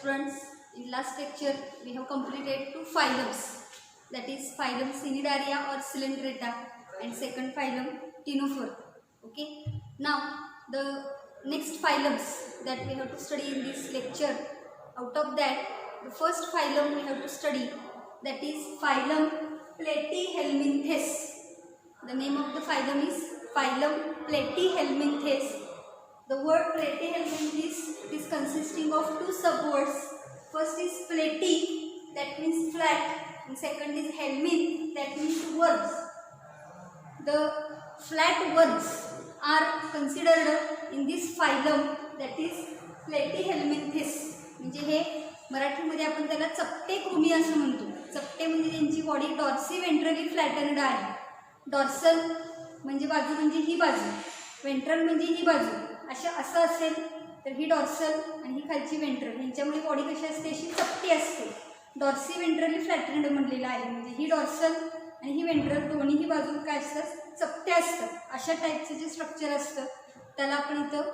students, in last lecture we have completed two phylums, that is phylum Cnidaria or Coelenterata and second phylum Ctenophora. Okay, now the next phylums that we have to study in this lecture, out of that the first phylum we have to study, that is phylum Platyhelminthes. The name of the phylum is phylum Platyhelminthes. The word platyhelminthes is consisting of two subwords. First is platy, that means flat, and second is helminth, that means worms. The flat worms are considered in this phylum, that is platyhelminthes. म्हणजे हे मराठीमध्ये आपण त्याला चपटे कृमी असं म्हणतो. चपटे म्हणजे त्यांची बॉडी डॉर्सी वेंट्रली फ्लॅटनड आहे. डॉर्सल म्हणजे बाजू म्हणजे ही बाजू, वेंट्रल म्हणजे ही बाजू, असं असेल तर ही डॉर्सल आणि ही खालची वेंट्रल, यांच्यामुळे बॉडी कशी असते, अशी चपटी असते. डॉर्सी वेंट्रली फ्लॅटनड म्हणलेलं आहे. म्हणजे ही डॉर्सल आणि ही वेंट्रल दोन्हीही बाजू काय असतात, चपट्या असतात. अशा टाईपचं जे स्ट्रक्चर असतं त्याला आपण इथं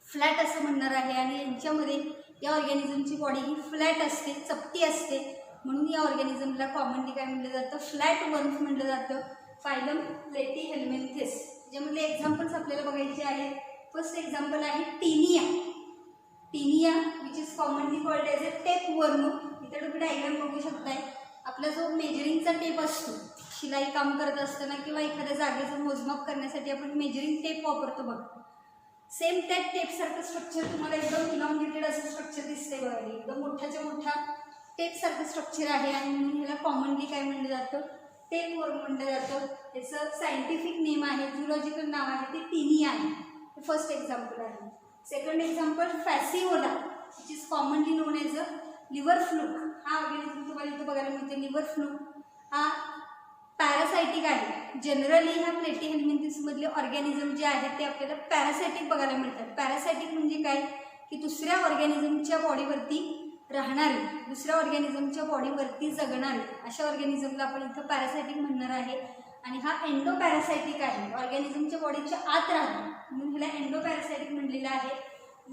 फ्लॅट असं म्हणणार आहे. आणि यांच्यामध्ये या ऑर्गॅनिझमची बॉडी ही फ्लॅट असते, चपटी असते, म्हणून या ऑर्गॅनिझमला कॉमनली काय म्हटलं जातं, फ्लॅट वर्म्स म्हटलं जातं. Phylum platyhelminthes. ज्यामध्ये एक्झाम्पल्स आपल्याला बघायचे आहेत. फर्स्ट एक्झाम्पल आहे taenia. Taenia which is commonly called as a tapeworm. इथे तुम्ही डायग्राम बघू शकताय. आपला जो मेजरिंगचा टेप असतो, शिलाई काम करत असताना किंवा एखाद्या जागेचं मोजमाप करण्यासाठी आपण मेजरिंग टेप वापरतो बघा. सेम त्या टेपसारखं स्ट्रक्चर तुम्हाला एकदम इलॉंगेटेड असं स्ट्रक्चर दिसते बघा. एकदम मोठ्याच्या मोठा टेपसारखं स्ट्रक्चर आहे आणि म्हणून ह्याला कॉमनली काय म्हणलं जातं, टेप वर्म म्हणलं जातं. त्याचं सायंटिफिक नेम आहे, झुलॉजिकल नाव आहे ते टीनिया आहे. हे फर्स्ट एक्झाम्पल आहे. Second example fasciola, which is commonly known as a liver fluke. हा ऑर्गॅनिझम तुम्हाला इथं बघायला मिळते. लिव्हर फ्लूक हा पॅरासायटिक आहे. जनरली ह्या प्लेटीहेल्मिंथेसमधले ऑर्गॅनिझम जे आहेत ते आपल्याला पॅरासायटिक बघायला मिळतात. पॅरासायटिक म्हणजे काय, की दुसऱ्या ऑर्गॅनिझमच्या बॉडीवरती राहणारे, दुसऱ्या ऑर्गॅनिझमच्या बॉडीवरती जगणारे, अशा ऑर्गॅनिझमला आपण इथं पॅरासायटिक म्हणणार आहे. आणि हा एंडो पॅरासायटिक आहे, ऑर्गॅनिझमच्या बॉडीच्या आत राहतो, म्हणून ह्याला एंडो पॅरासायटिक म्हणलेलं आहे.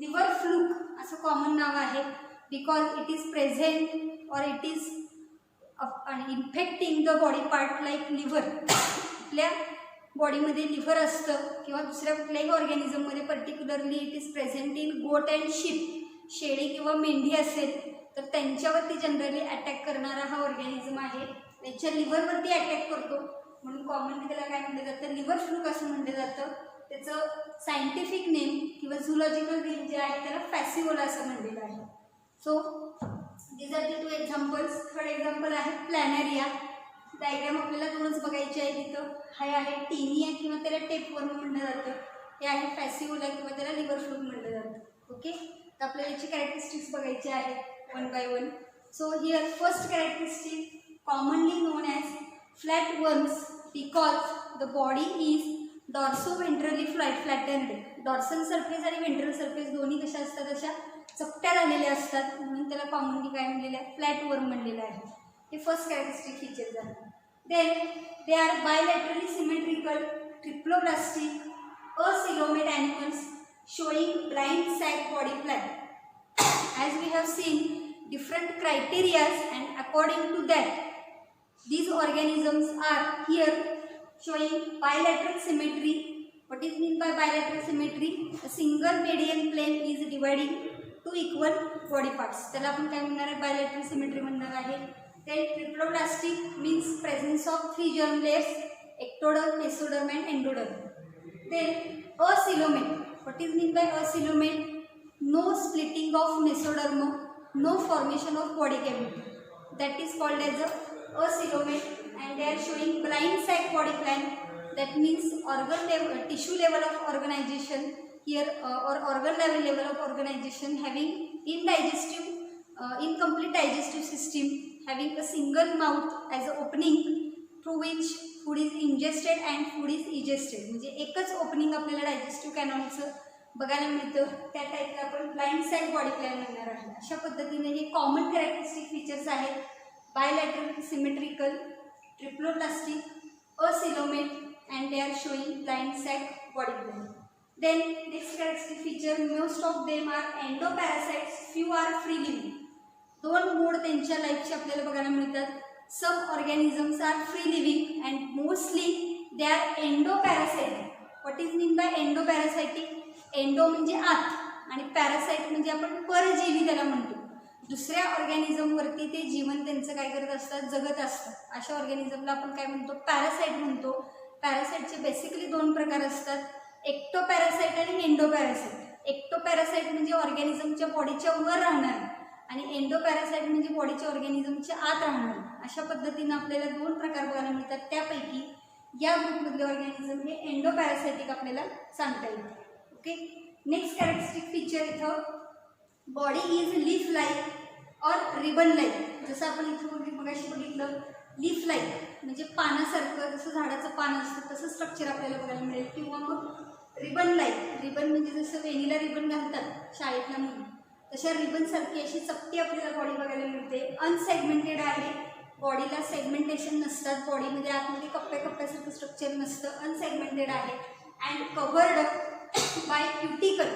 लिव्हर फ्लूक असं कॉमन नाव आहे, बिकॉज इट इज प्रेझेंट और it is infecting the body part like liver. आपल्या बॉडीमध्ये लिव्हर असतं किंवा दुसऱ्या कुठल्याही ऑर्गॅनिझममध्ये, particularly it is present in goat and sheep. शेळी किंवा मेंढी असेल तर त्यांच्यावरती जनरली अटॅक करणारा हा ऑर्गॅनिझम आहे. त्याच्या लिव्हरवरती अटॅक करतो, म्हणून कॉमनली त्याला काय म्हटलं जातं, लिव्हर फ्लूक असं म्हटलं जातं. त्याचं सायंटिफिक नेम किंवा झुलॉजिकल नेम जे आहे त्याला फॅसिओला असं म्हणलेलं आहे. So these are the two examples. Third example आहे प्लॅनेरिया. डायग्राम आपल्याला दोनच बघायचे आहे तिथं. हे आहे टीनिया किंवा त्याला टेप वर्म म्हणलं जातं. हे आहे फॅसिओला किंवा त्याला लिव्हर फ्लूक म्हणलं जातं. ओके, तर आपल्याला याची कॅरेक्टरिस्टिक्स बघायचे आहेत one by one. So here first characteristic, commonly known as flat worms because the body is dorsoventrally flattened. Dorsal surface आणि वेंट्रल सरफेस दोन्ही कशा असतात, अशा चपट्या झालेल्या असतात, म्हणून त्याला कॉमनली काय म्हणलेलं आहे, फ्लॅट वर्म म्हणलेलं आहे. हे फर्स्ट कॅरेक्टरिस्टिक फीचर झालं. Then they are bilaterally symmetrical, triploblastic, acoelomate animals showing blind sac body plan. As we have seen different criteria and according to that these organisms are here showing bilateral symmetry. What is mean by bilateral symmetry? A single median plane is dividing two equal body parts. त्याला आपण काय म्हणणार आहे, bilateral symmetry म्हणणार आहे. Then triploblastic means presence of three germ layers, ectoderm, mesoderm and endoderm. Then acoelomate. What is mean by acoelomate? No splitting of mesoderm, no formation of body cavity. That is called as a acoelomate, and they are showing blind sac body plan. That means organ level, tissue level of organization here, or organ level of organization, having incomplete digestive system, having a single mouth as an opening through which food is ingested and food is egested. म्हणजे एकच opening आपल्याला digestive कॅनॉलचं बघायला मिळतं. त्या टाईपला आपण blind sac body plan म्हणणार आहे. अशा पद्धतीने हे कॉमन कॅरेक्टरिस्टिक फीचर्स आहेत. Bilateral symmetrical, triploblastic, acoelomate and they are showing blind sac body plan. Then next characteristic feature, most of them are endoparasites, few are free living. दोन मोड त्यांच्या लाईफचे आपल्याला बघायला मिळतात. Some organisms are free living and mostly they are endoparasitic. What is mean by endoparasitic? Endo म्हणजे आत आणि parasite म्हणजे आपण परजीवी त्याला म्हणतो. दुसऱ्या ऑर्गॅनिझमवरती ते जीवन त्यांचं काय करत असतात, जगत असतात. अशा ऑर्गॅनिझमला आपण काय म्हणतो, पॅरासाइट म्हणतो. पॅरासाइटचे बेसिकली दोन प्रकार असतात, एक्टोपॅरासाइट आणि एंडोपॅरासाइट. एक्टोपॅरासाइट म्हणजे ऑर्गॅनिझमच्या बॉडीच्या वर राहणार आणि एंडोपॅरासाइट म्हणजे बॉडीच्या ऑर्गॅनिझमच्या आत राहणार. अशा पद्धतीनं आपल्याला दोन प्रकार बघायला मिळतात. त्यापैकी या ग्रुपमधले ऑर्गॅनिझम हे एंडोपॅरासाइटिक आपल्याला सांगता येईल. ओके. नेक्स्ट कॅरेक्टरिस्टिक फीचर इथं, body is leaf like or ribbon like. जसं आपण इथं मगाशी बघितलं, लीफ लाईक म्हणजे पानासारखं, जसं झाडाचं पान असतं तसं स्ट्रक्चर आपल्याला बघायला मिळेल. किंवा मग रिबन लाईक, रिबन म्हणजे जसं वेणीला रिबन घालतात शाळेतल्या मुली, तशा रिबनसारखी अशी चपटी आपल्याला बॉडी बघायला मिळते. अनसेगमेंटेड आहे, बॉडीला सेगमेंटेशन नसतात, बॉडीमध्ये आतमध्ये कप्प्याकप्प्यासारखं स्ट्रक्चर नसतं, अनसेगमेंटेड आहे. And covered by cuticle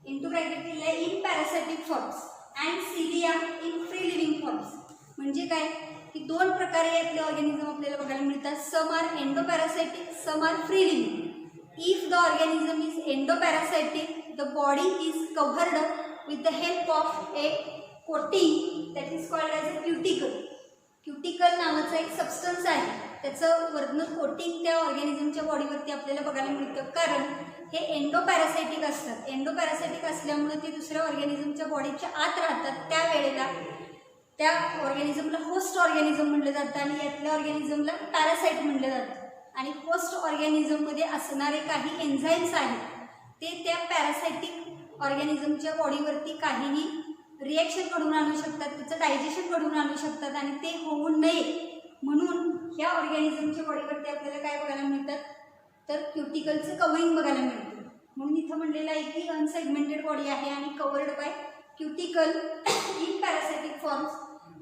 into bracket in पॅरासाइटिक forms and cilia in free living forms. म्हणजे काय की दोन प्रकारे यातले ऑर्गॅनिझम आपल्याला बघायला मिळतात. Some are endoparasitic, some are free living. If the organism is endoparasitic, the body is covered with the help of a coating that is called as a cuticle. Cuticle नावाचा एक सबस्टन्स आहे, त्याचं वरनं coating त्या ऑर्गॅनिझमच्या बॉडीवरती आपल्याला बघायला मिळतं. कारण हे एंडोपॅरासाइटिक असतात. एंडोपॅरासाइटिक असल्यामुळे ते दुसऱ्या ऑर्गॅनिझमच्या बॉडीच्या आत राहतात. त्यावेळेला त्या ऑर्गॅनिझमला होस्ट ऑर्गॅनिझम म्हटलं जातं आणि यातल्या ऑर्गॅनिझमला पॅरासाइट म्हटलं जातं. आणि होस्ट ऑर्गॅनिझममध्ये असणारे काही एन्झाईम्स आहेत ते त्या पॅरासाइटिक ऑर्गॅनिझमच्या बॉडीवरती काहीही रिॲक्शन घडवून आणू शकतात, त्याचं डायजेशन घडवून आणू शकतात आणि ते होऊ नये म्हणून ह्या ऑर्गॅनिझमच्या बॉडीवरती आपल्याला काय बघायला मिळतात, तर क्युटिकलचं कवरिंग बघायला मिळतं. म्हणून इथं म्हणलेलं आहे की अनसेगमेंटेड बॉडी आहे आणि covered by cuticle in पॅरासाइटिक forms.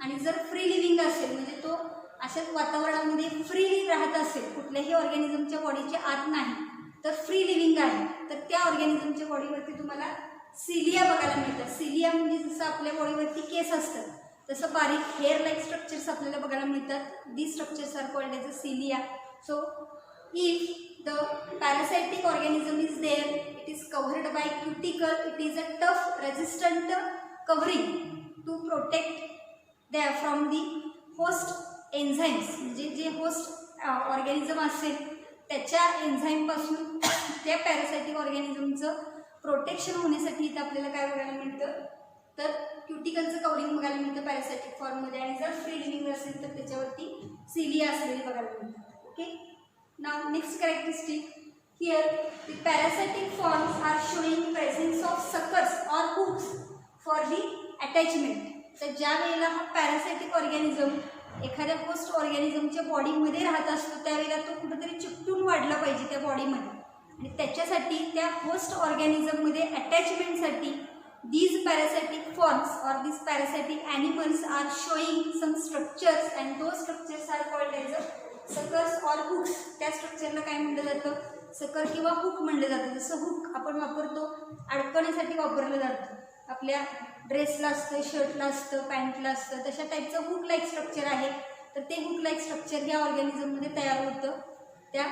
आणि जर फ्री लिव्हिंग असेल म्हणजे तो अशाच वातावरणामध्ये फ्रीली राहत असेल, कुठल्याही ऑर्गॅनिझमच्या बॉडीच्या आत नाही, तर फ्री लिव्हिंग आहे, तर त्या ऑर्गॅनिझमच्या बॉडीवरती तुम्हाला सिलिया बघायला मिळतात. सिलिया म्हणजे जसं आपल्या बॉडीवरती केस असतात तसं बारीक हेअर लाईक स्ट्रक्चर्स आपल्याला बघायला मिळतात. The structures are called as a cilia. So if the parasitic organism is there, it is covered by cuticle, it is a tough resistant covering to protect they from the host enzymes. म्हणजे जे host organism असेल त्याच्या एन्झाईमपासून त्या पॅरासाइटिक ऑर्गॅनिझमचं protection होण्यासाठी इथं आपल्याला काय बघायला मिळतं, तर क्युटिकलचं कवरिंग बघायला मिळतं पॅरासाइटिक फॉर्ममध्ये. आणि जर फ्री लिव्हिंग असेल तर त्याच्यावरती सिलिया असलेली बघायला मिळतात. ओके. नाव next characteristic here, the parasitic forms are showing presence of suckers or hooks for the attachment. तर ज्या वेळेला हा पॅरासाइटिक ऑर्गॅनिझम एखाद्या होस्ट ऑर्गॅनिझमच्या बॉडीमध्ये राहत असतो त्यावेळेला तो कुठेतरी चिकटून वाढला पाहिजे त्या बॉडीमध्ये, आणि त्याच्यासाठी त्या host ऑर्गॅनिझममध्ये अटॅचमेंटसाठी these parasitic forms or these parasitic animals are showing some structures and those structures are called as a suckers or hooks. त्या स्ट्रक्चरला काय म्हटलं जातं, सकर किंवा हुक म्हटलं जातं. जसं हुक आपण वापरतो अडकवण्यासाठी वापरलं जातं, आपल्या ड्रेसला असतं, शर्टला असतं, पॅन्टला असतं, तशा टाईपचं हुक लाईक स्ट्रक्चर आहे. तर ते हुक लाईक स्ट्रक्चर ह्या ऑर्गॅनिझममध्ये तयार होतं त्या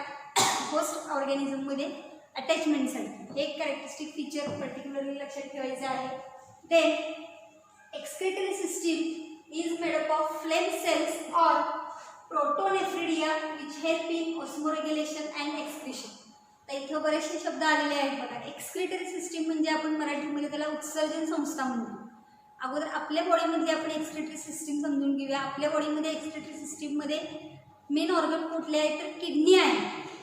होस्ट ऑर्गॅनिझममध्ये अटॅचमेंटसाठी. एक कॅरेक्टरिस्टिक फीचर पर्टिक्युलरली लक्षात ठेवायचं आहे. Then excretory system is made up of flame cells or protonephridia which help in osmoregulation and excretion. तर इथं बरेचसे शब्द आलेले आहेत बघा. एक्सक्रिटरी सिस्टीम म्हणजे आपण मराठीमध्ये त्याला उत्सर्जन संस्था म्हणतो. अगोदर आपल्या बॉडीमधली आपण एक्सक्रिटरी सिस्टीम समजून घेऊया. आपल्या बॉडीमध्ये एक्सक्रिटरी सिस्टीममध्ये मेन ऑर्गन कुठले आहे तर किडनी आहे.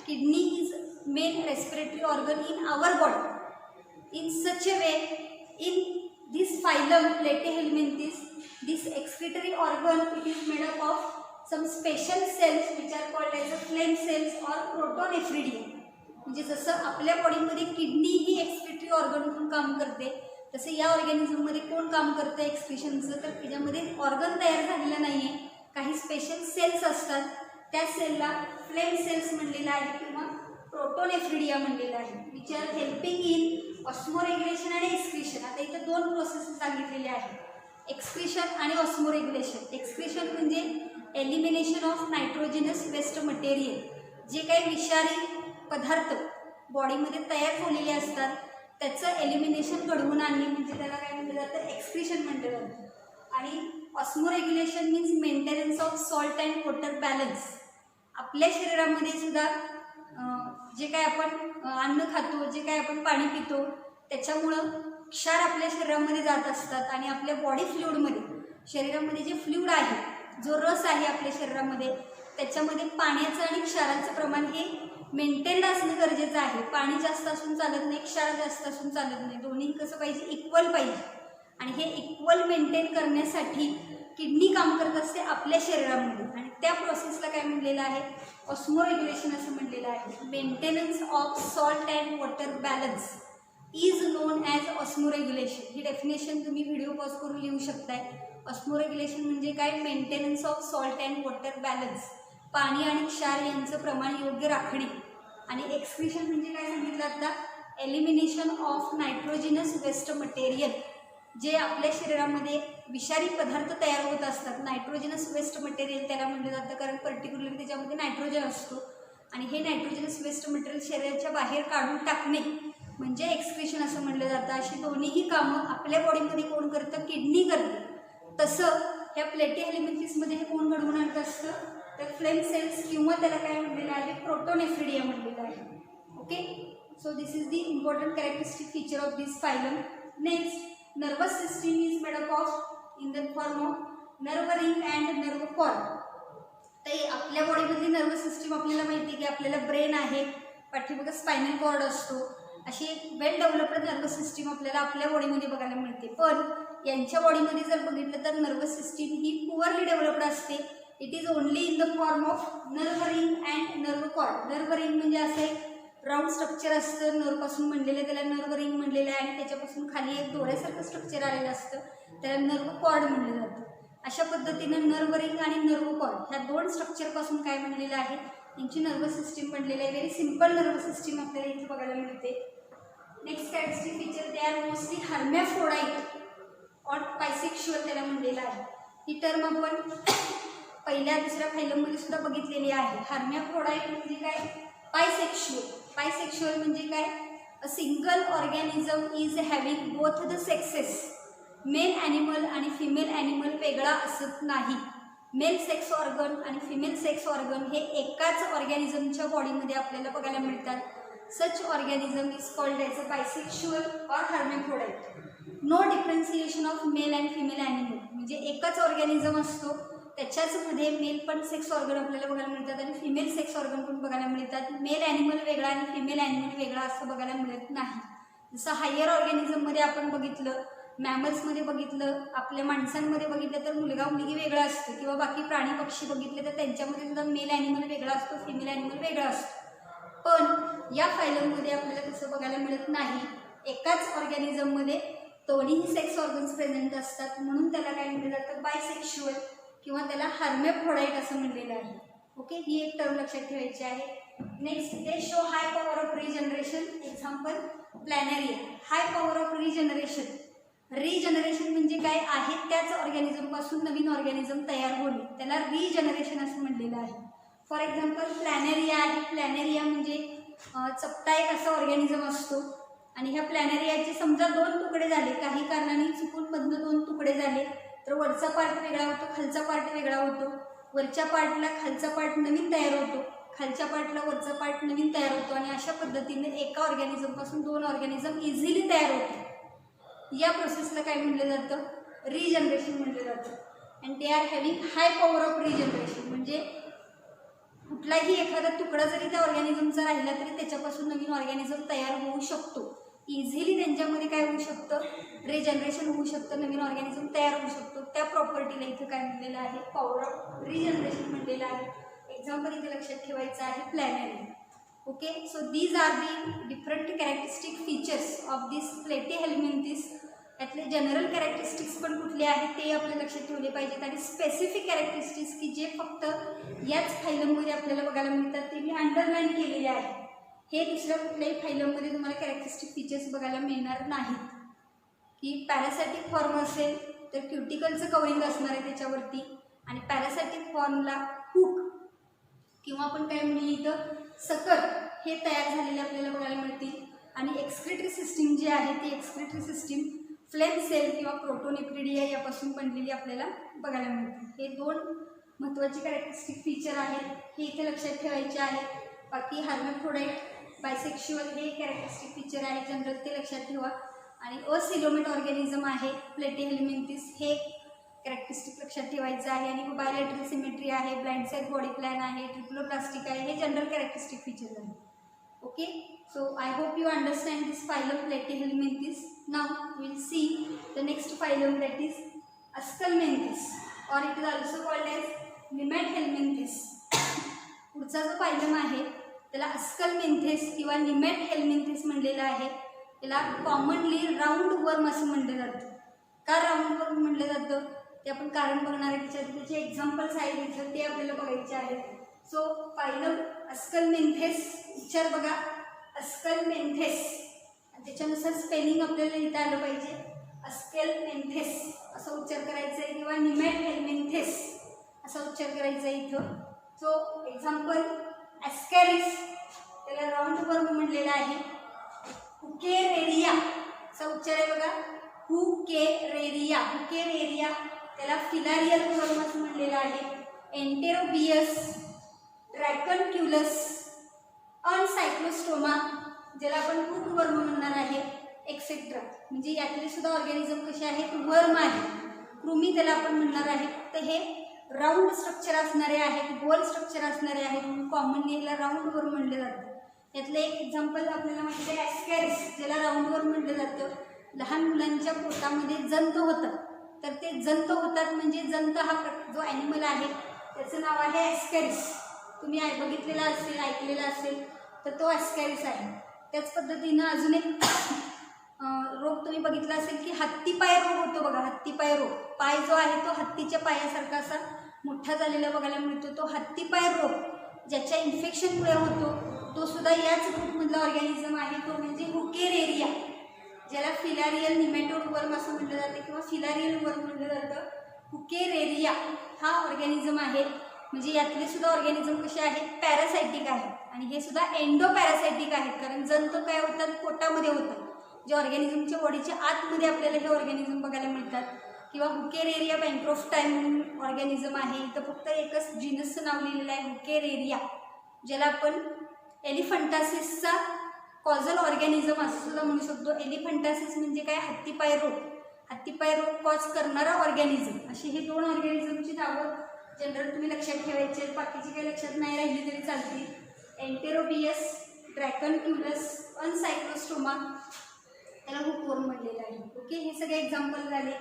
Kidney is main respiratory organ in our body. In such a way, in this phylum Platyhelminthes, this excretory organ it is made up of some special cells which are called as a phlegm cells or protonephridia. म्हणजे जसं आपल्या बॉडीमध्ये kidney ही excretory organ म्हणून काम करते, तसं या ऑर्गॅनिझममध्ये कोण काम करतं एक्सक्रिशनचं, तर त्याच्यामध्ये ऑर्गन तयार झालेलं नाही आहे, काही स्पेशल सेल्स असतात. त्या सेलला फ्लेम सेल्स म्हणलेलं आहे किंवा प्रोटोनेफ्रिडिया म्हणलेलं आहे, विच आर हेल्पिंग इन ऑस्मोरेग्युलेशन आणि एक्सक्रीशन. आता इथं दोन प्रोसेस सांगितलेले आहेत, एक्सक्रीशन आणि ऑस्मोरेग्युलेशन. एक्सक्रीशन म्हणजे elimination of nitrogenous waste material, जे काही विषारी पदार्थ बॉडीमध्ये तयार झालेले असतात त्याचं एलिमिनेशन घडवून आणणे म्हणजे त्याला काय म्हटलं जातं, एक्सक्रीशन म्हटलं जातं. आणि osmoregulation means maintenance of salt and water balance. आपल्या शरीरामध्ये सुद्धा जे काय आपण अन्न खातो, जे काय आपण पाणी पितो त्याच्यामुळं क्षार आपल्या शरीरामध्ये जात असतात आणि आपल्या बॉडी फ्लुइडमध्ये, शरीरामध्ये जे फ्लुइड आहे, जो रस आहे आपल्या शरीरामध्ये, त्याच्यामध्ये पाण्याचं आणि क्षाराचं प्रमाण हे मेंटेन्ड असणं गरजेचं आहे. पाणी जास्त असून चालत नाही, क्षार जास्त असून चालत नाही, दोन्ही कसं पाहिजे, इक्वल पाहिजे. आणि हे इक्वल मेंटेन करण्यासाठी किडनी काम करत असते आपल्या शरीरामध्ये आणि त्या प्रोसेसला काय म्हणलेलं आहे, ऑस्मोरेग्युलेशन असं म्हणलेलं आहे. Maintenance of salt and water balance is known as osmoregulation. ही डेफिनेशन तुम्ही व्हिडिओ पॉज करून लिहू शकताय. ऑस्मोरेग्युलेशन म्हणजे काय, maintenance of salt and water balance, पाणी आणि क्षार यांचं प्रमाण योग्य राखणे. आणि एक्सक्रीशन म्हणजे काय सांगितलं आता, elimination of nitrogenous waste material, जे आपल्या शरीरामध्ये विषारी पदार्थ तयार होत असतात. नायट्रोजनस वेस्ट मटेरियल त्याला म्हटलं जातं कारण पर्टिक्युलरली त्याच्यामध्ये नायट्रोजन असतो आणि हे नायट्रोजनस वेस्ट मटेरियल शरीराच्या बाहेर काढून टाकणे म्हणजे एक्सक्रीशन असं म्हटलं जातं. अशी दोन्हीही कामं आपल्या बॉडीमध्ये कोण करतं, किडनी करते. तसं ह्या प्लेटी एलिमेंट्रीजमध्ये हे कोण घडवून आणत असतं, तर फ्लेम सेल्स किंवा त्याला काय म्हटलेलं आहे, प्रोटोनेफ्रिडिया म्हटलेलं आहे. Okay, so this is the important characteristic feature of this phylum. Next, nervous system is made up of in the form of nerve ring and nerve cord. तर आपल्या बॉडीमधली नर्वस सिस्टीम आपल्याला माहिती आहे की आपल्याला ब्रेन आहे, पाठीमागे स्पायनल कॉर्ड असतो, अशी एक वेल डेव्हलप्ड नर्वस सिस्टीम आपल्याला आपल्या बॉडीमध्ये बघायला मिळते. पण यांच्या बॉडीमध्ये जर बघितलं तर नर्वस सिस्टीम ही पुअरली डेव्हलप्ड असते. It is only in the form of nerve ring and nerve cord. Nerve ring म्हणजे असं एक राऊंड स्ट्रक्चर असतं, नर्वपासून म्हणलेलं, त्याला नर्व रिंग म्हणलेलं आहे आणि त्याच्यापासून खाली एक दोऱ्यासारखं स्ट्रक्चर आलेलं असतं, त्याला नर्व कॉर्ड म्हणलं जातं. अशा पद्धतीनं नर्व रिंग आणि नर्व कॉर्ड ह्या दोन स्ट्रक्चरपासून काय म्हणलेलं आहे, यांची नर्वस सिस्टीम बनलेली आहे. व्हेरी सिम्पल नर्वस सिस्टीम आपल्याला इथे बघायला मिळते. Next characteristic feature, they are mostly hermaphrodite or bisexual त्याला म्हणलेलं आहे. ही टर्म आपण पहिल्या दुसऱ्या फायलममध्ये सुद्धा बघितलेली आहे. हर्मॅफ्रोडाइट म्हणजे काय, बायसेक्शुअल. बायसेक्शुअल म्हणजे काय, a single organism is having both the sexes. Male animal आणि फिमेल ॲनिमल वेगळा असत नाही. मेल सेक्स ऑर्गन आणि फिमेल सेक्स ऑर्गन हे एकाच ऑर्गॅनिझमच्या बॉडीमध्ये आपल्याला बघायला मिळतात. Such organism is called as a bisexual or hermaphrodite. No differentiation of male and female animal, म्हणजे एकच ऑर्गॅनिझम असतो, त्याच्याचमध्ये मेल पण सेक्स ऑर्गन आपल्याला बघायला मिळतात आणि फिमेल सेक्स ऑर्गन पण बघायला मिळतात. मेल ॲनिमल वेगळा आणि फिमेल ॲनिमल वेगळा असं बघायला मिळत नाही. जसं हायर ऑर्गॅनिझममध्ये आपण बघितलं, मॅमल्समध्ये बघितलं, आपल्या माणसांमध्ये बघितलं तर मुलगा मुलगी वेगळा असतो, किंवा बाकी प्राणी पक्षी बघितले तर त्यांच्यामध्ये सुद्धा मेल ॲनिमल वेगळा असतो, फिमेल ॲनिमल वेगळा असतो. पण या फायलममध्ये आपल्याला तसं बघायला मिळत नाही. एकाच ऑर्गॅनिझममध्ये दोन्हीही सेक्स ऑर्गन्स प्रेझेंट असतात, म्हणून त्याला काय म्हटलं जातं, बायसेक्शुअल किंवा त्याला हर्मॅफ्रोडाइट असं म्हणलेलं आहे. ओके, ही एक टर्म लक्षात ठेवायची आहे. Next, they show high power of regeneration. Example, planaria. High power of regeneration. Regeneration म्हणजे काय, आहे त्याच ऑर्गॅनिझमपासून नवीन ऑर्गॅनिझम तयार होणे, त्याला रिजनरेशन असं म्हणलेलं आहे. फॉर एक्झाम्पल, प्लॅनेरिया आहे. प्लॅनेरिया म्हणजे चपटा एक असा ऑर्गॅनिझम असतो आणि ह्या प्लॅनेरियाचे समजा दोन तुकडे झाले, काही कारणाने चुकून मधनं दोन तुकडे झाले, तर वरचा पार्ट वेगळा होतो, खालचा पार्ट वेगळा होतो. वरच्या पार्टला खालचा पार्ट नवीन तयार होतो, खालच्या पार्टला वरचा पार्ट नवीन तयार होतो आणि अशा पद्धतीने एका ऑर्गॅनिझमपासून दोन ऑर्गॅनिझम इझिली तयार होते. या प्रोसेसला काय म्हटलं जातं, रिजनरेशन म्हटलं जातं. And they R having high power of regeneration. म्हणजे कुठलाही एखादा तुकडा जरी त्या ऑर्गॅनिझमचा राहिला तरी त्याच्यापासून नवीन ऑर्गॅनिझम तयार होऊ शकतो. इझिली त्यांच्यामध्ये काय होऊ शकतं, रिजनरेशन होऊ शकतं, नवीन ऑर्गॅनिझम तयार होऊ शकतो. त्या प्रॉपर्टीला इथं काय म्हणलेलं आहे, पॉवर ऑफ रिजनरेशन म्हणलेलं आहे. एक्झाम्पल इथे लक्षात ठेवायचं आहे, planaria. Okay, so these are the different characteristic features of this platyhelminthes. यातले जनरल कॅरेक्टरिस्टिक्स पण कुठले आहेत ते आपल्या लक्षात ठेवले पाहिजेत आणि स्पेसिफिक कॅरेक्टरिस्टिक्स की जे फक्त याच फायलममध्ये आपल्याला बघायला मिळतात ते मी अंडरलाईन केलेले आहे. हे दुसऱ्या कुठल्याही फायलममध्ये तुम्हाला कॅरेक्टरिस्टिक फीचर्स बघायला मिळणार नाहीत. की पॅरासायटिक फॉर्म असेल तर क्युटिकलचं कवरिंग असणार आहे त्याच्यावरती, आणि पॅरासायटिक फॉर्मला हुक किंवा आपण काय म्हणू इथं सकर हे तयार झालेले आपल्याला बघायला मिळतील. आणि एक्सक्रिटरी सिस्टीम जी आहे ती एक्सक्रिटरी सिस्टीम फ्लेम सेल किंवा प्रोटोनेप्रिडिया यापासून बनलेली आपल्याला बघायला मिळते. हे 2 महत्त्वाचे कॅरेक्टरिस्टिक फीचर आहेत, हे इथे लक्षात ठेवायचे आहे. बाकी हार्मॅफ्रोडाइट, बायसेक्शुअल हे कॅरेक्टरिस्टिक फीचर आहे जनरल, ते लक्षात ठेवा. आणि असिलोमेट ऑर्गॅनिझम आहे प्लेटिहेल्मिंथिस, हे कॅरेक्टरिस्टिक लक्षात ठेवायचं आहे. आणि बायलॅटरल सिमेट्री आहे, ब्लाइंड साइड बॉडी प्लॅन आहे, ट्रिप्लोप्लास्टिक आहे, हे जनरल कॅरेक्टरिस्टिक फीचर्स आहे. Okay, so I hope you understand this phylum Platyhelminthes. Now we will see the next phylum, that is Aschelminthes, or it is also called as Nemathelminthes. पुढचा जो phylum आहे त्याला Aschelminthes किंवा Nemathelminthes म्हणलेलं आहे. त्याला commonly round वर्म असं म्हणलं जातं. का राऊंड वर्म म्हणलं जातं ते आपण कारण बघणार आहे. त्याचे एक्झाम्पल्स आहेत इथं, ते आपल्याला बघायचे आहेत. सो फायलम Aschelminthes, उच्चार बघा Aschelminthes, आणि त्याच्यानुसार स्पेलिंग आपल्याला लिहिता आलं पाहिजे. Aschelminthes असा उच्चार करायचा आहे किंवा Nemathelminthes असा उच्चार करायचा आहे इथं. सो एक्झाम्पल ॲस्कॅरिस, त्याला राऊंड वर्म म्हणलेला आहे. हुकेरेरिया असा उच्चार आहे बघा, हुकेरेरिया, हुकेरेरिया त्याला फिलारियल वर्म असं म्हणलेलं आहे. एंटेरोबियस, ड्रॅकनक्युलस, अनसायक्लोस्टोमा ज्याला आपण हुक वर्म म्हणणार आहे, एक्सेट्रा. म्हणजे यातले सुद्धा ऑर्गॅनिझम कसे आहेत, वर्म आहे. कृमी त्याला आपण म्हणणार आहे. तर हे राऊंड स्ट्रक्चर असणारे आहेत, गोल स्ट्रक्चर असणारे आहेत, म्हणून कॉमनली याला राऊंड वर्म म्हणलं जातं. यातलं एक एक्झाम्पल आपल्याला माहिती आहे ॲस्कॅरिस, ज्याला राऊंड वर्म म्हणलं जातं. लहान मुलांच्या पोटामध्ये जंत होतं, तर ते जंत होतात म्हणजे जंत हा जो ॲनिमल आहे त्याचं नाव आहे ॲस्कॅरिस. तुम्ही बघितलेला असेल, ऐकलेला असेल, तर तो ॲस्कॅरिस आहे. त्याच पद्धतीनं अजून एक रोग तुम्ही बघितला असेल की हत्तीपाय रोग होतो बघा. हत्तीपाय रोग, पाय जो आहे तो हत्तीच्या पायासारखा असा मोठा झालेला बघायला मिळतो. तो हत्तीपाय रोग ज्याच्या इन्फेक्शनमुळे होतो तो सुद्धा याच ग्रुपमधला ऑर्गॅनिझम आहे, तो म्हणजे हुकेरेरिया, ज्याला फिलारियल निमॅटोड वर्म असं म्हटलं जातं किंवा फिलारियल वर्म म्हटलं जातं. हुकेरेरिया हा ऑर्गॅनिझम आहे. म्हणजे यातले सुद्धा ऑर्गॅनिझम कसे आहेत, पॅरासायटिक आहेत, आणि हे सुद्धा एंडो पॅरासायटिक आहेत. कारण जंत काय होतात, पोटामध्ये होतात. जे ऑर्गॅनिझमच्या बॉडीच्या आतमध्ये आपल्याला हे ऑर्गॅनिझम बघायला मिळतात. किंवा हुकेरेरिया बँक्रोफ्टाय म्हणून ऑर्गॅनिझम आहे. इथं फक्त एकच जीनसचं नाव लिहिलेलं आहे, हुकेरेरिया, ज्याला आपण एलिफंटासिसचा कॉझल ऑर्गॅनिझम असं सुद्धा म्हणू शकतो. एलिफंटासिस म्हणजे काय, हत्तीपाय रोग, हत्तीपाय रोग कॉज करणारा ऑर्गॅनिझम. अशी हे 2 ऑर्गॅनिझमची नावं जनरल तुम्ही लक्षात ठेवायचे. बाकीची काही लक्षात नाही राहिली तरी चालतील. एंटेरोबियस, ड्रॅकनक्युलस, अनसायक्लोस्टोमा त्याला हुकवर्म म्हणलेलं आहे. ओके, हे सगळे एक्झाम्पल झाले.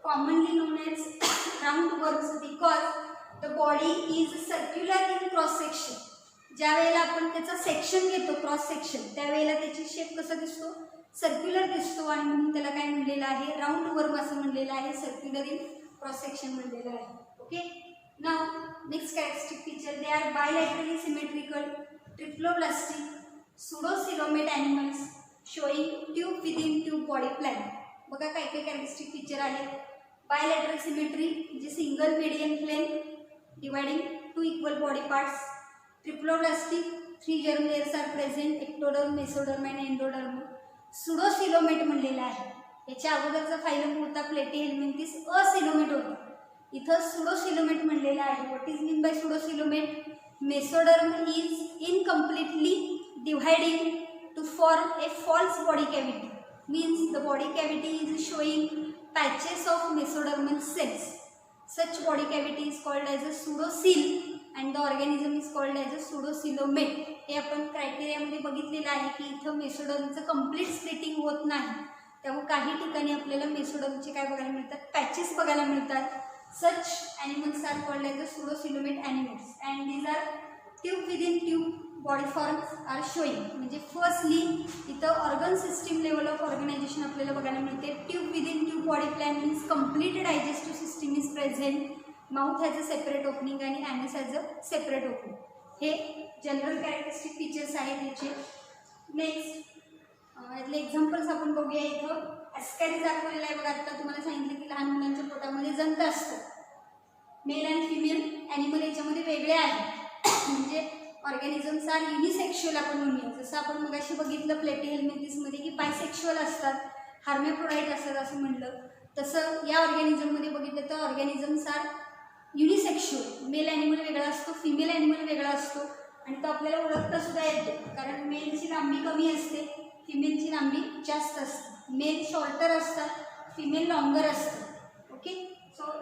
Commonly known as round worms because the body is circular in cross section. ज्या वेळेला आपण त्याचा सेक्शन घेतो, क्रॉस सेक्शन, त्यावेळेला त्याची शेप कसा दिसतो, सर्क्युलर दिसतो, आणि म्हणून त्याला काय म्हणलेलं आहे, राऊंड वर्म असं म्हणलेलं आहे. सर्क्युलर इन क्रॉस सेक्शन म्हणलेलं आहे. ओके, नाव next characteristic feature, they are bilaterally symmetrical, triploblastic, pseudocoelomate animals showing tube within tube body plan. बघा काय काय कॅरेक्टरिस्टिक फीचर आहेत. बायलॅटरल सिमेट्री म्हणजे single median plane dividing 2 equal body parts. Triploblastic 3 germ layers are present, ectoderm, mesoderm and endoderm. Pseudocoelomate म्हणलेला आहे. याच्या अगोदरचा phylum होता प्लेटिहेल्मिंथिस, असिलोमेट होता. इथं सुडोसिलोमेट म्हणलेला आहे. What is mean by pseudocoelomate, mesoderm is incompletely dividing to form a false body cavity, means the body cavity is showing patches of mesodermal cells. Such body cavity is called as a pseudocoel and the organism is called as a pseudocoelomate. हे आपण क्रायटेरियामध्ये बघितलेलं आहे की इथं मेसोडर्मचं complete splitting होत नाही, त्यामुळे काही ठिकाणी आपल्याला मेसोडर्मचे काय बघायला मिळतात, पॅचेस बघायला मिळतात. Such animals are called as a pseudocoelomate animals and these are tube within tube body forms are showing. म्हणजे फर्स्टली इथं organ system level of organization आपल्याला बघायला मिळते. Tube within tube body plan means complete digestive system is present, mouth has a separate opening आणि anus has a separate opening. हे general characteristic features आहेत याचे. Next यातले examples आपण बघूया. इथं ॲस्कॅरिस दाखवलेला आहे बघा. आता तुम्हाला सांगितलं की लहान मुलांच्या पोटामध्ये जंत असतं. मेल अँड फिमेल ॲनिमल याच्यामध्ये वेगळे आहेत. म्हणजे ऑर्गॅनिझम्स आर युनिसेक्शुअल आपण म्हणूया. जसं आपण मगाशी बघितलं प्लेटिहेल्मिंथिसमध्ये की बायसेक्शुअल असतात, हार्मेफ्रोडाईट असतात असं म्हटलं. तसं या ऑर्गॅनिझममध्ये बघितलं तर ऑर्गॅनिझम्स आर युनिसेक्शुअल. मेल ॲनिमल वेगळा असतो, फिमेल ॲनिमल वेगळा असतो आणि तो आपल्याला ओळखता सुद्धा येतो. कारण मेलची लांबी कमी असते, फिमेलची लांबी जास्त असते. मेल शॉर्टर असतात, फिमेल लॉंगर असतात. Okay, so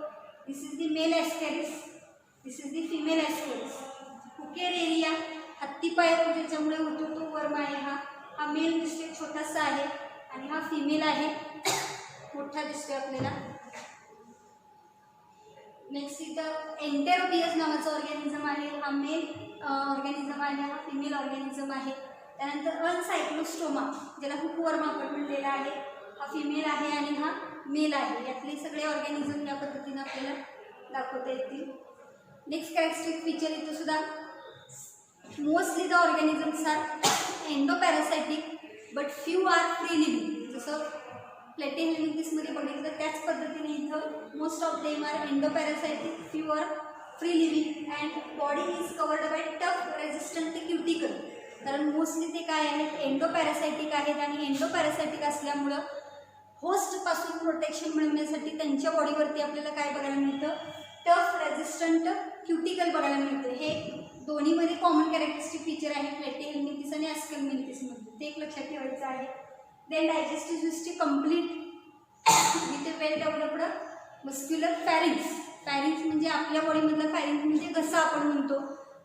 this is the male ascaris, this is the female ascaris. हुकेरेरिया हत्तीपाय ज्याच्यामुळे होतो तो वर्म आहे. हा मेल दिसतोय छोटासा आहे आणि हा फिमेल आहे मोठा दिसतोय आपल्याला. नेक्स्ट इथं एंटेरोपियस नावाचं ऑर्गॅनिझम आहे. हा मेल ऑर्गॅनिझम आहे, हा फिमेल ऑर्गॅनिझम आहे. त्यानंतर अनसायक्लोस्टोमा ज्याला हुकवर्म आपण म्हणलेला आहे, हा फिमेल आहे आणि हा मेल आहे. यातले सगळे ऑर्गॅनिझम या पद्धतीनं आपल्याला दाखवता येतील. नेक्स्ट कॅरेक्टरिस्टिक फीचर इथं सुद्धा mostly the organisms are endoparasitic but few are free living. जसं प्लेटिहेल्मिंथिसमध्ये बघितलं त्याच पद्धतीने इथं most of them are endoparasitic, few are free living and body is covered by tough resistant cuticle. कारण मोस्टली ते काय आहेत, एंडोपॅरासायटिक आहेत आणि एंडोपॅरासायटिक असल्यामुळं होस्टपासून प्रोटेक्शन मिळवण्यासाठी त्यांच्या बॉडीवरती आपल्याला काय बघायला मिळतं, टफ रेझिस्टंट क्युटिकल बघायला मिळतं. हे दोन्हीमध्ये कॉमन कॅरेक्टरिस्टिक फीचर आहे प्लेटिहेल्मिंथिस आणि ॲस्कॅरिसमध्ये. ते एक लक्षात ठेवायचं आहे. Then digestive system complete with a well developed muscular pharynx. Pharynx म्हणजे आपल्या बॉडीमधलं फॅरिंग्स म्हणजे घसा आपण म्हणतो,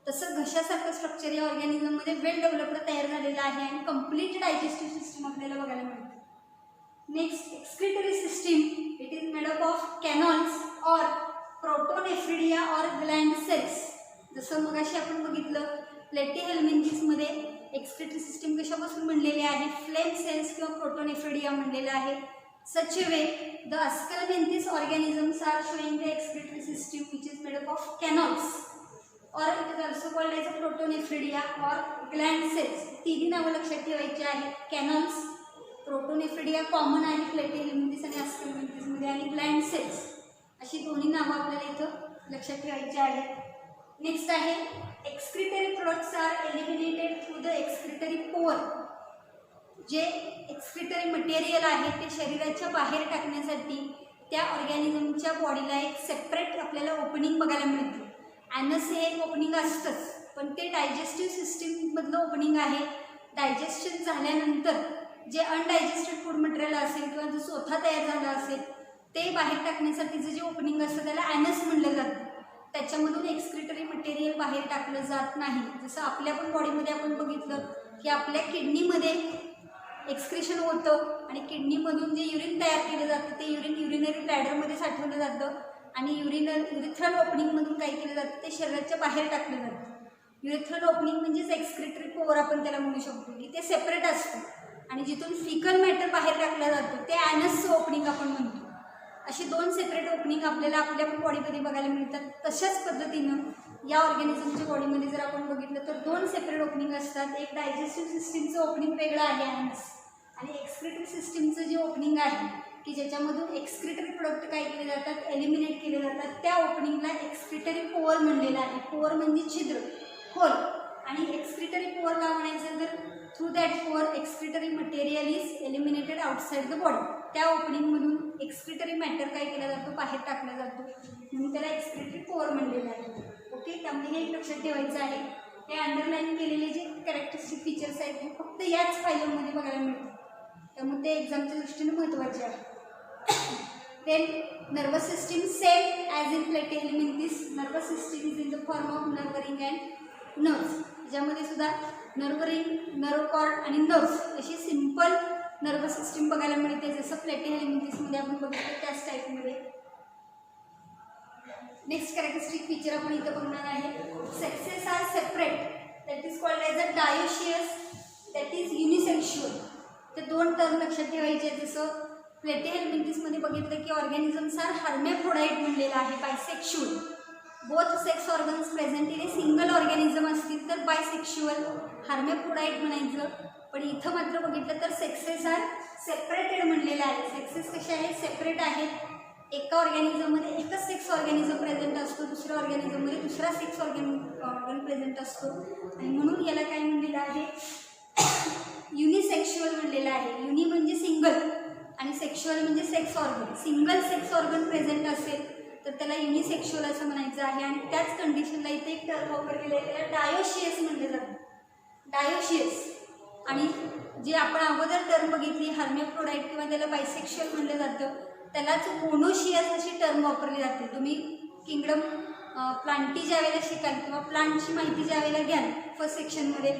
तसं घशासारखं स्ट्रक्चर या ऑर्गॅनिझममध्ये वेल डेव्हलप्ड तयार झालेलं आहे आणि कंप्लीट डायजेस्टिव्ह सिस्टम आपल्याला बघायला मिळतं. Next excretory system, it is made up of canals or protonephridia or gland cells. जसं मगाशी आपण बघितलं प्लेटिहेल्मिंथिसमध्ये एक्सक्रिटरी सिस्टीम कशापासून बनलेली आहे, फ्लेम सेल्स किंवा प्रोटोनेफ्रिडिया बनलेलं आहे. Such a way the ascaris organisms are showing the excretory system which is made up of canals or it is also called as a protonephridia or gland cells. तिन्ही नावं लक्षात ठेवायची आहेत. कॅनॉल्स, protonephridia common आहे प्लेटिहेल्मिंथिस आणि ॲस्कॅरिसमध्ये आणि ग्लँड सेल्स अशी दोन्ही नावं आपल्याला इथं लक्षात ठेवायची आहेत. नेक्स्ट आहे excretory products are eliminated through the excretory pore. जे एक्सक्रिटरी मटेरियल आहे ते शरीराच्या बाहेर टाकण्यासाठी त्या ऑर्गॅनिझमच्या बॉडीला एक सेपरेट आपल्याला ओपनिंग बघायला मिळते. ॲनस हे एक ओपनिंग असतंच, पण ते डायजेस्टिव्ह सिस्टीममधलं ओपनिंग आहे. डायजेस्शन झाल्यानंतर जे अनडायजेस्टेड फूड मटेरियल असेल किंवा जो स्वतः तयार झालं असेल ते बाहेर टाकण्यासाठीचं जे ओपनिंग असतं त्याला ॲनस म्हणलं जातं. त्याच्यामधून एक्सक्रिटरी मटेरियल बाहेर टाकलं जात नाही. जसं आपल्या पण बॉडीमध्ये आपण बघितलं की आपल्या किडनीमध्ये एक्सक्रिशन होतं आणि किडनीमधून जे युरिन तयार केलं जातं ते युरिन युरिनरी ब्लॅडरमध्ये साठवलं जातं आणि युरिथ्रल ओपनिंगमधून काय केलं जातं ते शरीराच्या बाहेर टाकलं जातं. युरिथ्रल ओपनिंग म्हणजेच एक्सक्रिटरी पोअर आपण त्याला म्हणू शकतो की ते सेपरेट असतं आणि जिथून फिकल मॅटर बाहेर टाकलं जातं ते ॲनसचं ओपनिंग आपण म्हणतो. अशी दोन सेपरेट ओपनिंग आपल्याला आपल्या पण बॉडीमध्ये बघायला मिळतात. तशाच पद्धतीनं या ऑर्गॅनिझमच्या बॉडीमध्ये जर आपण बघितलं तर दोन सेपरेट ओपनिंग असतात. एक डायजेस्टिव्ह सिस्टीमचं ओपनिंग वेगळं आहे ॲनस आणि एक्सक्रिटरी सिस्टीमचं जे ओपनिंग आहे की ज्याच्यामधून एक्सक्रिटरी प्रोडक्ट काय केले जातात, एलिमिनेट केले जातात, त्या ओपनिंगला एक्सक्रिटरी पोअर म्हणलेलं आहे. पोअर म्हणजे छिद्र, होल. आणि एक्सक्रिटरी पोअर का म्हणायचं तर through that pore excretory material is eliminated outside the body. त्या ओपनिंगमधून एक्सक्रिटरी मॅटर काय केला जातो, बाहेर टाकला जातो, म्हणून त्याला एक्सक्रिटरी पोअर म्हणलेलं आहे. ओके, त्यामुळे हे लक्षात ठेवायचं आहे. हे अंडरलाईन केलेले जे कॅरेक्टरिस्टिक फीचर्स आहेत हे फक्त याच फायलममध्ये बघायला मिळतात, त्यामुळे ते एक्झामच्या दृष्टीने महत्त्वाचे आहे. Then nervous system same as in platyhelminthes. Nervous system is in the form of nerve ring and nerves. ज्यामध्ये सुद्धा नर्व रिंग, नर्व कॉर्ड आणि नर्व्स अशी सिम्पल नर्वस सिस्टीम बघायला मिळते. जसं प्लेटिहेल्मिंथिसमध्ये आपण बघितलं त्याच टाईपमध्ये. नेक्स्ट कॅरेक्टरिस्टिक फीचर आपण इथं बघणार आहे. Sexes are separate, that is called as a dioecious, that is unisexual. ते दोन टर्म लक्षात ठेवायचे. जसं प्लेटिहेल्मिंथिसमध्ये बघितलं की ऑर्गॅनिझम्स आर हर्मेफ्रोडाईट म्हणलेलं आहे, bisexual. Both sex organs present in a single organism असतील तर बायसेक्शुअल हर्मेफ्रोडाईट म्हणायचं. पण इथं मात्र बघितलं तर सेक्सेस आर सेपरेटेड म्हणलेलं आहे. सेक्सेस कसे आहेत? सेपरेट आहेत. एका ऑर्गॅनिझममध्ये एकच सेक्स ऑर्गॅनिझम प्रेझेंट असतो, दुसऱ्या ऑर्गॅनिझममध्ये दुसरा सेक्स ऑर्गन प्रेझेंट असतो आणि म्हणून याला काय म्हणलेलं आहे? युनिसेक्शुअल म्हणलेलं आहे. युनि म्हणजे सिंगल आणि सेक्शुअल म्हणजे sex organ. Single sex organ present असेल तर त्याला युनिसेक्शुअल असं म्हणायचं आहे. आणि त्याच कंडिशनला इथे एक टर्म वापरलेलं आहे, त्याला डायोशियस म्हणलं जातं. डायोशियस. आणि जे आपण अगोदर टर्म बघितली हर्मेफ्रोडाइट किंवा त्याला बायसेक्शुअल म्हणलं जातं, त्यालाच मोनोशियस अशी टर्म वापरली जाते. तुम्ही किंगडम प्लांटी ज्या वेळेला शिकाल किंवा प्लांटची माहिती ज्या वेळेला घ्याल फर्स्ट सेक्शनमध्ये,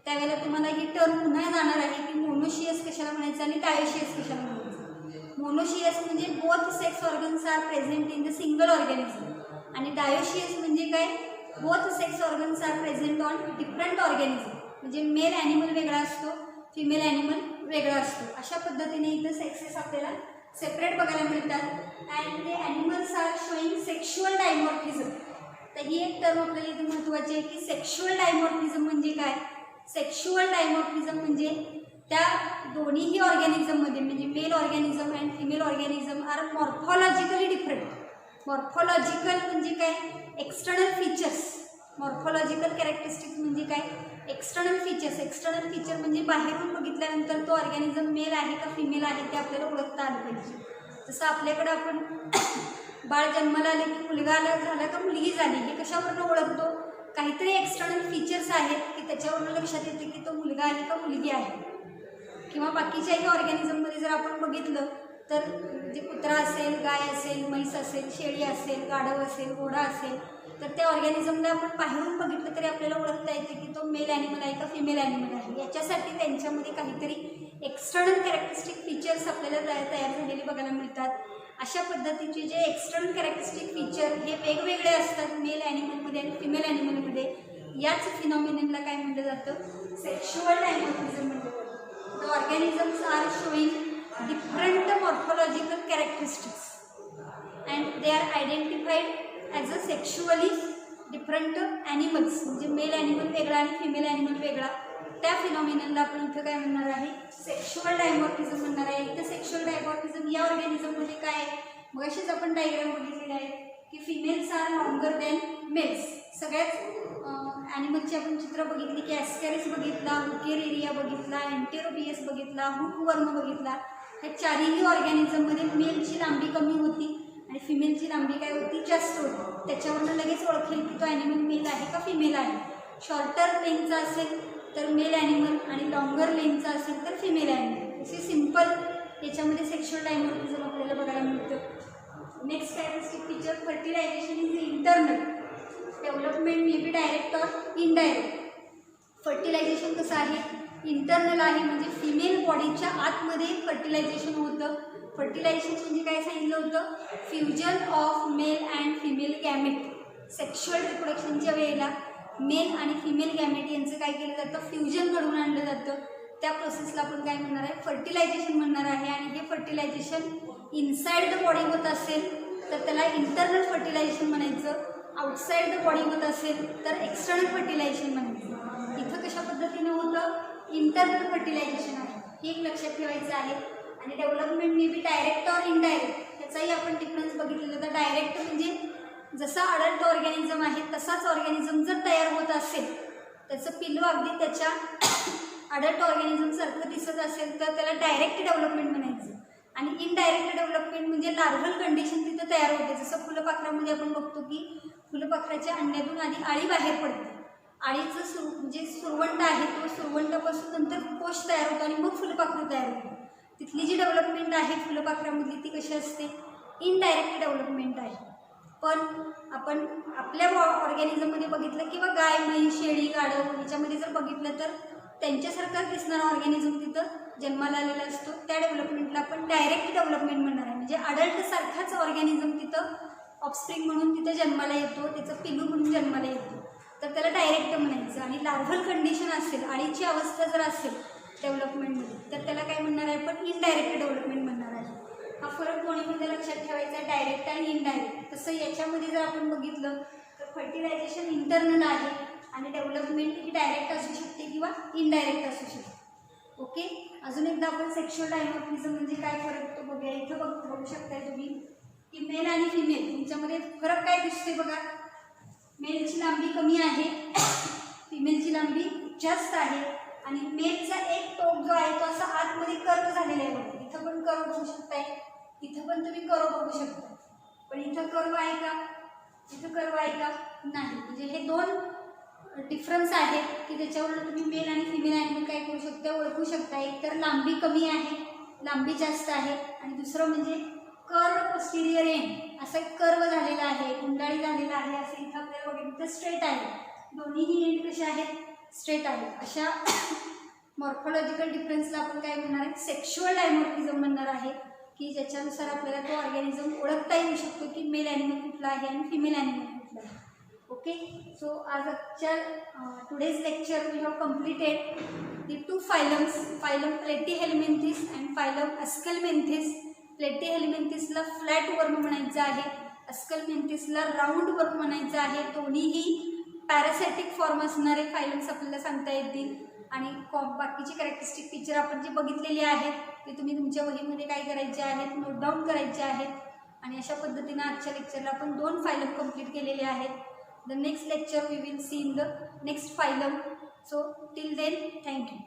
त्यावेळेला तुम्हाला ही टर्म पुन्हा जाणार आहे की मोनोशियस कशाला म्हणायचं आणि डायोशियस कशाला म्हणायचं. मोनोशियस म्हणजे both sex organs are present in the single organism आणि डायोशियस म्हणजे काय? Both sex organs are present on different organism. म्हणजे मेल ॲनिमल वेगळा असतो, फिमेल ॲनिमल वेगळा असतो. अशा पद्धतीने इथं सेक्सेस आपल्याला सेपरेट बघायला मिळतात. अँड ते animals R showing sexual dimorphism. तर ही एक टर्म आपल्याला इथे महत्त्वाची आहे की सेक्शुअल डायमॉर्फिझम म्हणजे काय? सेक्शुअल डायमॉर्फिझम म्हणजे त्या दोन्हीही ऑर्गॅनिझममध्ये म्हणजे male organism and female organism are morphologically different. Morphological म्हणजे काय? External features. मॉर्फॉलॉजिकल कॅरेक्टरिस्टिक्स म्हणजे काय? External features. एक्सटर्नल फीचर म्हणजे बाहेरून बघितल्यानंतर तो ऑर्गॅनिझम मेल आहे का फिमेल आहे ते आपल्याला ओळखता आलं पाहिजे. जसं आपल्याकडं आपण बाळ जन्माला आले की मुलगा झाला का मुलगी झाली हे कशावरून ओळखतो? काहीतरी एक्सटर्नल फीचर्स आहेत की त्याच्यावरून लक्षात येते की तो मुलगा आहे का मुलगी आहे. किंवा बाकीच्याही ऑर्गॅनिझममध्ये जर आपण बघितलं तर जे कुत्रा असेल, गाय असेल, म्हैस असेल, शेळी असेल, गाढव असेल, घोडा असेल, तर त्या ऑर्गॅनिझमला आपण बाहेरून बघितलं तरी आपल्याला ओळखता येते की तो मेल ॲनिमल आहे का फिमेल ॲनिमल आहे. याच्यासाठी त्यांच्यामध्ये काहीतरी एक्सटर्नल कॅरेक्टरिस्टिक फीचर्स आपल्याला तयार झालेले बघायला मिळतात. अशा पद्धतीचे जे एक्सटर्नल कॅरेक्टरिस्टिक फीचर हे वेगवेगळे असतात मेल ॲनिमलमध्ये आणि फिमेल ॲनिमलमध्ये. याच फिनॉमिननला काय म्हटलं जातं? सेक्शुअल डायमॉर्फिझम म्हटलं जातं. The organisms are showing different morphological characteristics and they are identified as a sexually different animals. म्हणजे मेल ॲनिमल वेगळा आणि फिमेल ॲनिमल वेगळा. त्या फिनॉमिननला आपण इथं काय म्हणणार आहे? सेक्शुअल डायमॉर्फिझम म्हणणार आहे. इथं सेक्शुअल डायमॉर्फिझम या ऑर्गॅनिझममध्ये काय आहे? मग अशीच आपण डायग्राम बघितलेली आहे की females are longer than males. सगळ्याच ॲनिमलची आपण चित्र बघितली की ॲस्कॅरिस बघितला, हुकेरेरिया बघितला, एंटेरोबियस बघितला, हुकवर्म बघितला. ह्या चारही ऑर्गॅनिझममध्ये मेलची लांबी कमी होती आणि फिमेलची लांबी काय होती? जास्त होती. त्याच्यावरून लगेच ओळखेल की तो ॲनिमल मेल आहे का फिमेल आहे. शॉर्टर लेंथचा असेल तर मेल ॲनिमल आणि लॉंगर लेंथचा असेल तर फिमेल ॲनिमल. असे सिम्पल याच्यामध्ये सेक्शुअल डायमॉर्फिझम आपल्याला बघायला मिळतं. Next characteristic feature fertilization is internal. Development may be direct or indirect. Fertilization कसं आहे? इंटरनल आहे. म्हणजे फिमेल बॉडीच्या आतमध्ये फर्टिलायझेशन होतं. फर्टिलायझेशन म्हणजे काय सांगितलं होतं? Fusion of male and female gamete. Sexual रिप्रोडक्शनच्या वेळेला मेल आणि फिमेल गॅमेट यांचं काय केलं जातं? फ्युजन घडवून आणलं जातं. त्या प्रोसेसला आपण काय म्हणणार आहे? फर्टिलायझेशन म्हणणार आहे. आणि हे फर्टिलायझेशन इनसाइड द बॉडी होत असेल तर त्याला इंटरनल फर्टिलायझेशन म्हणायचं. आउटसाइड द बॉडी होत असेल तर एक्सटर्नल फर्टिलायझेशन म्हणायचं. इथं कशा पद्धतीने होतं? इंटरनल फर्टिलायझेशन आहे. हे एक लक्षात ठेवायचं आहे. आणि development may be direct or indirect त्याचाही आपण डिफरन्स बघितलेला. तर डायरेक्ट म्हणजे जसा अडल्ट ऑर्गॅनिझम आहे तसाच ऑर्गॅनिझम जर तयार होत असेल, त्याचं पिल्लू अगदी त्याच्या अडल्ट ऑर्गॅनिझमसारखं दिसत असेल तर त्याला डायरेक्ट डेव्हलपमेंट म्हणायचं. आणि इनडायरेक्ट डेव्हलपमेंट म्हणजे लार्वल कंडिशन तिथं तयार होते. जसं फुलपाखरामध्ये आपण बघतो की फुलपाखराच्या अंड्यातून आधी आळी बाहेर पडते. आळीचं म्हणजे सुरवंट आहे तो सुरवंटापासून नंतर कोश तयार होतो आणि मग फुलपाखरू तयार होतं. तिथली जी डेव्हलपमेंट आहे फुलपाखरामधली ती कशी असते? इनडायरेक्ट डेव्हलपमेंट आहे. पण आपण आपल्या ऑर्गॅनिझममध्ये बघितलं किंवा गाय, म्हैस, शेळी, गाढव ह्याच्यामध्ये जर बघितलं तर त्यांच्यासारखाच दिसणारा ऑर्गॅनिझम तिथं जन्माला आलेला असतो. त्या डेव्हलपमेंटला आपण डायरेक्ट डेव्हलपमेंट म्हणणार आहे. म्हणजे अडल्टसारखाच ऑर्गॅनिझम तिथं ऑफस्प्रिंग म्हणून तिथं जन्माला येतो, त्याचं पिलू म्हणून जन्माला येतो, तर त्याला डायरेक्ट म्हणायचं. आणि लार्व्हल कंडिशन असेल, अळीची अवस्था जर असेल डेव्हलपमेंटमध्ये तर त्याला काय म्हणणार आहे? पण इनडायरेक्ट डेव्हलपमेंट म्हणणार आहे. हा फरक दोन्हीमध्ये लक्षात ठेवायचा आहे, डायरेक्ट आणि इनडायरेक्ट. तसं याच्यामध्ये जर आपण बघितलं तर फर्टिलायझेशन इंटरनल आहे आणि डेव्हलपमेंट ही डायरेक्ट असू शकते किंवा इनडायरेक्ट असू शकते. ओके, अजून एकदा आपण सेक्शुअल डायमॉर्फिझम म्हणजे काय फरक तो बघूया. इथं बघू शकताय तुम्ही की मेल आणि फिमेल यांच्यामध्ये फरक काय दिसते बघा. मेलची लांबी कमी आहे, फिमेलची लांबी जास्त आहे आणि मेलचा एक टोक जो आहे तो असा आतमध्ये कर्व झालेला आहे बघा. इथं पण कर्व बघू शकताय, इथं पण तुम्ही कर्व बघू शकता, पण इथं कर्व आहे का, इथं कर्व आहे का, नाही. म्हणजे हे दोन डिफरन्स आहेत की त्याच्यावरून तुम्ही मेल आणि फिमेल ॲनिमल काय करू शकता, ओळखू शकता. एक तर लांबी कमी आहे, लांबी जास्त आहे, आणि दुसरं म्हणजे कर्व पोस्टिरियर एंड असा एक कर्व झालेला आहे, गुंडाळी झालेला आहे. असं इथं आपल्याला बघितलं तर स्ट्रेट आहे, दोन्हीही एंड कसे आहेत, स्ट्रेट आहेत. अशा मॉर्फोलॉजिकल डिफरन्सला आपण काय म्हणणार आहे, सेक्शुअल डायमॉर्फिझम म्हणणार आहे, की ज्याच्यानुसार आपल्याला तो ऑर्गॅनिझम ओळखता येऊ शकतो की मेल ॲनिमल कुठला आहे आणि फिमेल ॲनिमल कुठला आहे. ओके, सो आजच्या today's lecture we have completed the two phylums, phylum Platyhelminthes and phylum Ascalmenthes. Platyhelminthesला फ्लॅट वर्म म्हणायचं आहे, Ascalmentesला राऊंड वर्म म्हणायचं आहे. दोन्हीही पॅरासायटिक फॉर्म असणारे फायलम्स आपल्याला सांगता येतील. आणि बाकीची कॅरेक्टरिस्टिक फीचर आपण जे बघितलेली आहेत ते तुम्ही तुमच्या वहीमध्ये काय करायचे आहेत, नोट डाऊन करायचे आहेत. आणि अशा पद्धतीने आजच्या लेक्चरला आपण 2 फायलम कंप्लीट केलेले आहेत. The next lecture we will see in the next phylum. So till then, thank you.